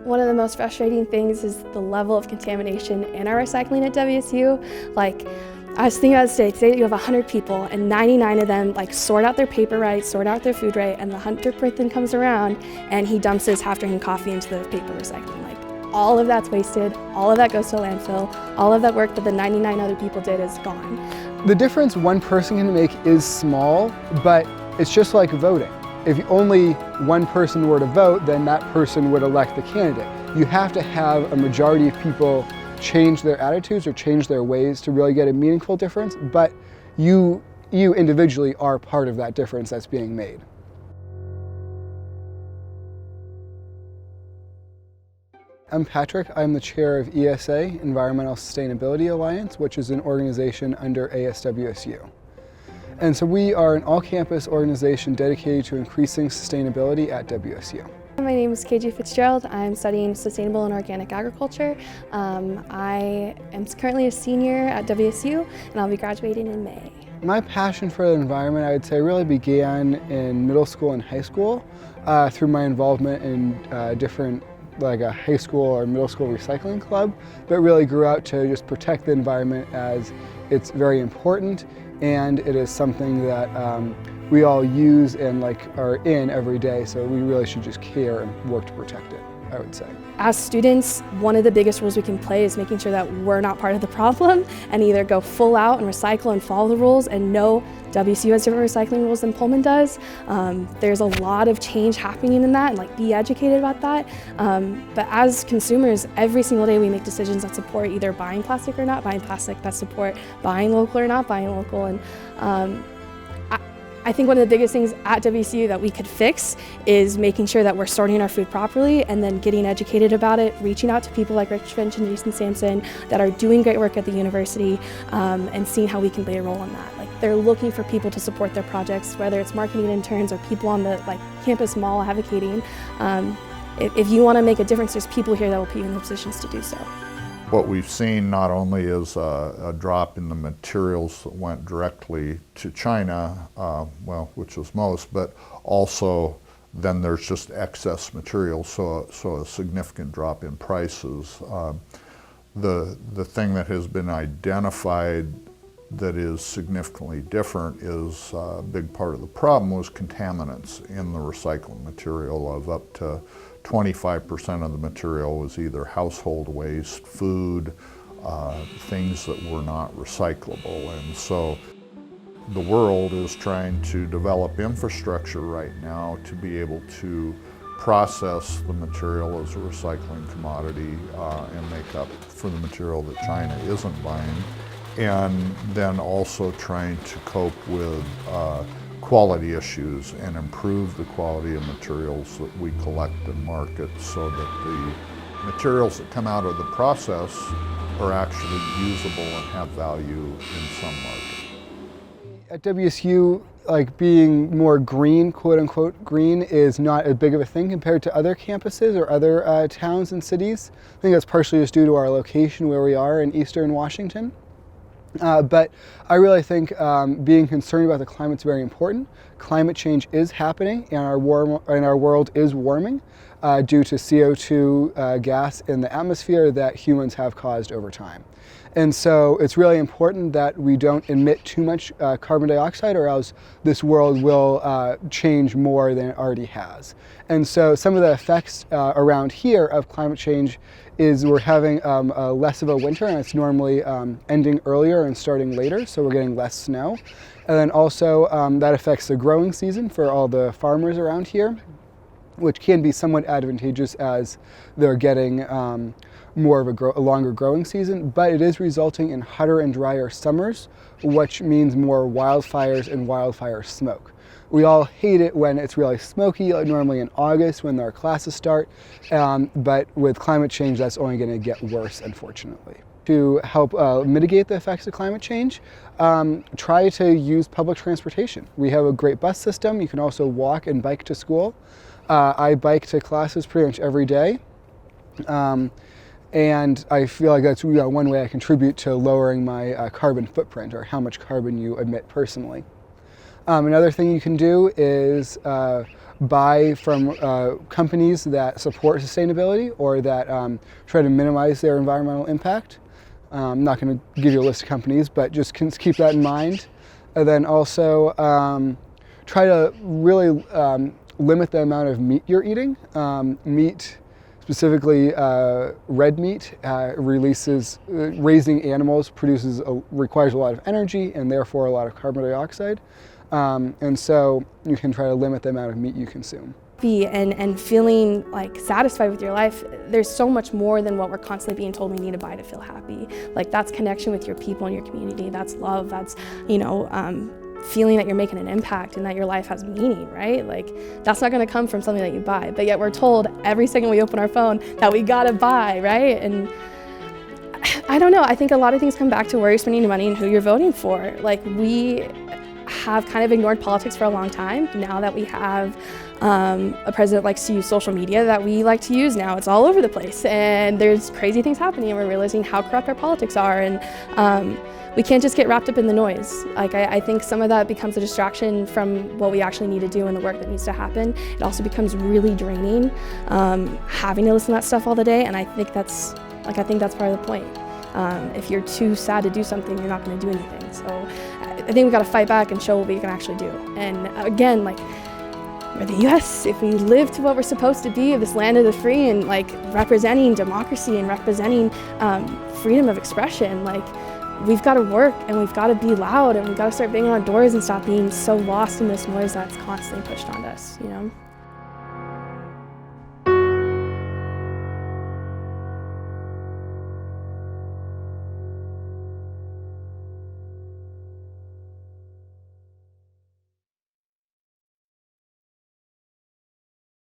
One of the most frustrating things is the level of contamination in our recycling at WSU. Like, I was thinking about this today you have 100 people and 99 of them sort out their paper right, sort out their food right, and the 100th person comes around and he dumps his half-drinking coffee into the paper recycling. All of that's wasted, all of that goes to landfill, all of that work that the 99 other people did is gone. The difference one person can make is small, but it's just like voting. If only one person were to vote, then that person would elect the candidate. You have to have a majority of people change their attitudes or change their ways to really get a meaningful difference, but you individually are part of that difference that's being made. I'm Patrick. I'm the chair of ESA, Environmental Sustainability Alliance, which is an organization under ASWSU. And so we are an all-campus organization dedicated to increasing sustainability at WSU. My name is KG Fitzgerald. I'm studying sustainable and organic agriculture. I am currently a senior at WSU and I'll be graduating in May. My passion for the environment, I would say, really began in middle school and high school through my involvement in different like a high school or middle school recycling club, but really grew out to just protect the environment as it's very important and it is something that we all use and are in every day, so we really should just care and work to protect it, I would say. As students, one of the biggest roles we can play is making sure that we're not part of the problem and either go full out and recycle and follow the rules and know WSU has different recycling rules than Pullman does. There's a lot of change happening in that and be educated about that. But as consumers, every single day we make decisions that support either buying plastic or not buying plastic, that support buying local or not buying local. And I think one of the biggest things at WSU that we could fix is making sure that we're sorting our food properly and then getting educated about it, reaching out to people like Rich Finch and Jason Sampson that are doing great work at the university and seeing how we can play a role in that. They're looking for people to support their projects, whether it's marketing interns or people on the campus mall advocating. If you want to make a difference, there's people here that will put you in the positions to do so. What we've seen not only is a drop in the materials that went directly to China, which was most, but also then there's just excess material, so a significant drop in prices. The thing that has been identified that is significantly different is a big part of the problem was contaminants in the recycled material. Of up to 25% of the material was either household waste, food, things that were not recyclable. And so the world is trying to develop infrastructure right now to be able to process the material as a recycling commodity and make up for the material that China isn't buying. And then also trying to cope with quality issues and improve the quality of materials that we collect and market so that the materials that come out of the process are actually usable and have value in some market. At WSU, being more green, quote unquote green, is not as big of a thing compared to other campuses or other towns and cities. I think that's partially just due to our location where we are in Eastern Washington. But I really think being concerned about the climate is very important. Climate change is happening and our world is warming due to CO2 gas in the atmosphere that humans have caused over time. And so it's really important that we don't emit too much carbon dioxide or else this world will change more than it already has. And so some of the effects around here of climate change is we're having less of a winter, and it's normally ending earlier and starting later, so we're getting less snow. And then also that affects the growing season for all the farmers around here, which can be somewhat advantageous as they're getting more of a longer growing season, but it is resulting in hotter and drier summers, which means more wildfires and wildfire smoke. We all hate it when it's really smoky, normally in August when our classes start, but with climate change that's only going to get worse, unfortunately. To help mitigate the effects of climate change, try to use public transportation. We have a great bus system. You can also walk and bike to school. I bike to classes pretty much every day. And I feel like that's one way I contribute to lowering my carbon footprint, or how much carbon you emit personally. Another thing you can do is buy from companies that support sustainability or that try to minimize their environmental impact. I'm not going to give you a list of companies, but just keep that in mind. And then also try to really limit the amount of meat you're eating. Meat, specifically red meat, raising animals requires a lot of energy and therefore a lot of carbon dioxide. And so you can try to limit the amount of meat you consume. And feeling like satisfied with your life, there's so much more than what we're constantly being told we need to buy to feel happy. Like that's connection with your people and your community, that's love, that's, feeling that you're making an impact and that your life has meaning, right? Like that's not gonna come from something that you buy, but yet we're told every second we open our phone that we gotta buy, right? And I don't know, I think a lot of things come back to where you're spending your money and who you're voting for. Like we have kind of ignored politics for a long time. Now that we have a president likes to use social media that we like to use now, it's all over the place and there's crazy things happening and we're realizing how corrupt our politics are, and we can't just get wrapped up in the noise. Like I think some of that becomes a distraction from what we actually need to do and the work that needs to happen. It also becomes really draining, having to listen to that stuff all the day, and I think that's part of the point. If you're too sad to do something, you're not going to do anything. So I think we've got to fight back and show what we can actually do. And again, like we're the U.S., if we live to what we're supposed to be, of this land of the free and like representing democracy and representing freedom of expression, like we've got to work and we've got to be loud and we've got to start banging on doors and stop being so lost in this noise that's constantly pushed onto us,